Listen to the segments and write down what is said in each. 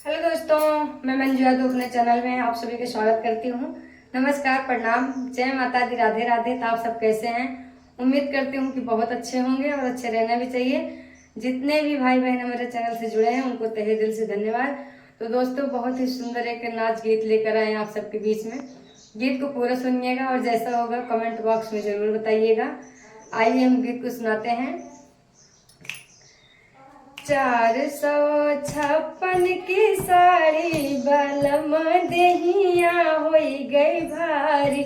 Hello दोस्तों, मैं मंजू यादव अपने चैनल में आप सभी का स्वागत करती हूँ। नमस्कार, प्रणाम, जय माता दी, राधे राधे। तो आप सब कैसे हैं? उम्मीद करती हूँ कि बहुत अच्छे होंगे और अच्छे रहना भी चाहिए। जितने भी भाई बहन मेरे चैनल से जुड़े हैं उनको तहे दिल से धन्यवाद। तो दोस्तों, बहुत ही सुंदर एक नाच गीत लेकर आए हैं आप सबके बीच में। गीत को पूरा सुनिएगा और जैसा होगा कमेंट बॉक्स में जरूर बताइएगा। आइए हम गीत को सुनाते हैं। 456 की साड़ी बलम देहिया होई गई भारी।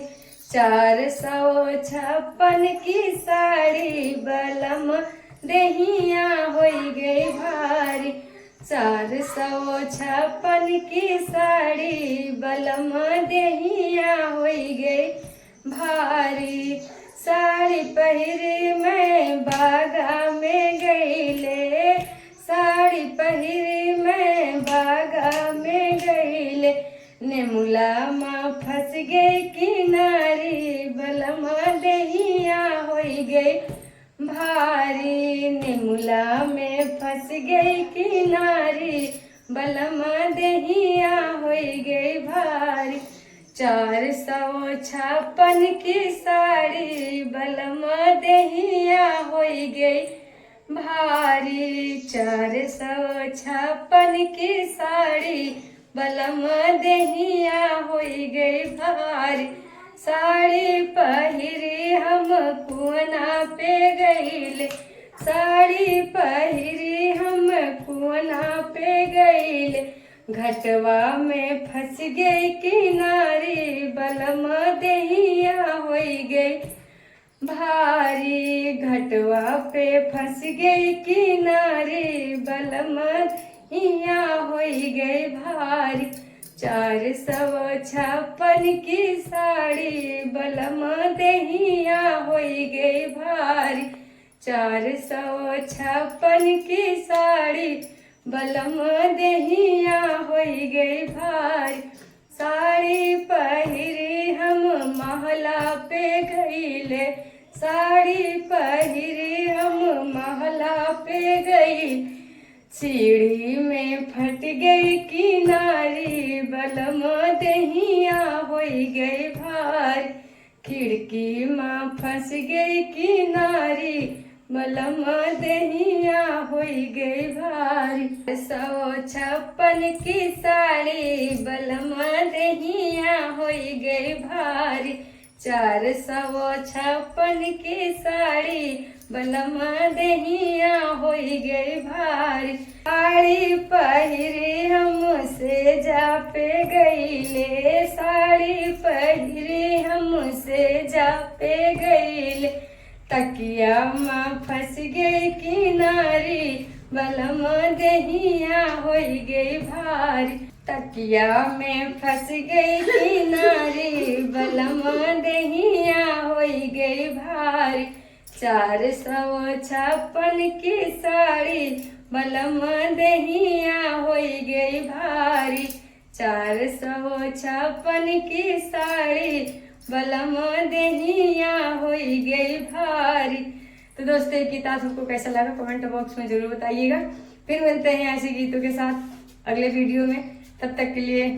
456 की साड़ी बलम देहिया होई गई भारी। 456 की साड़ी बलम देहिया होई गई भारी। साड़ी पहिरी मैं बागा में गईले, साड़ी पहिरी मैं बागा में गईले। नेमुला माँ फंस गई किनारी, बलमा दहिया होई गई भारी। नेमुला में फंस गई किनारी, बलमा दहिया होई गई भारी। 456 की साड़ी बलमा दहिया होई गई भारी। 456 की साड़ी बलमा दहिया होई गई भारी। साड़ी पहिरी हम कुआना पे गईले, साड़ी पहिरी हम कुआना पे गईले। घटवा में फंस गई किनारी, बलमा दहिया होई गई भारी। घटवा पे फंस गई किनारी, बलमा दहिया होई गई भारी। 456 की साड़ी बलमा दहिया होई गई भारी। 456 की साड़ी बलमा दहिया होई गई भारी। साड़ी पहिरी हम महला पे गईले, साड़ी पहिरी हम महला पे गई। सीढ़ी में फट गई किनारी, बलमा दहिया होई गई भारी। खिड़की में फंस गई किनारी, बलमा दहिया होई गई भारी। 456 की साड़ी बलमा दहिया होई गई भारी। 456 की साड़ी बलमा दहिया होई गई भारी। साड़ी पहिरी हम से जा पे गईले, साड़ी पहिरी हम से जा पे गईले। तकिया माँ फंस गई किनारी, बलमा दहिया होई गई भारी। तकिया में फंस गई किनारी, बलमा दहिया होई गई भारी। 456 की साड़ी बलमा दहिया होई गई भारी। 456 की साड़ी बलमा दहिया होई गई भारी। तो दोस्तों, ये गीत आप सबको कैसा लगा कमेंट बॉक्स में जरूर बताइएगा। फिर मिलते हैं ऐसे गीतों के साथ अगले वीडियो में। तब तक के लिए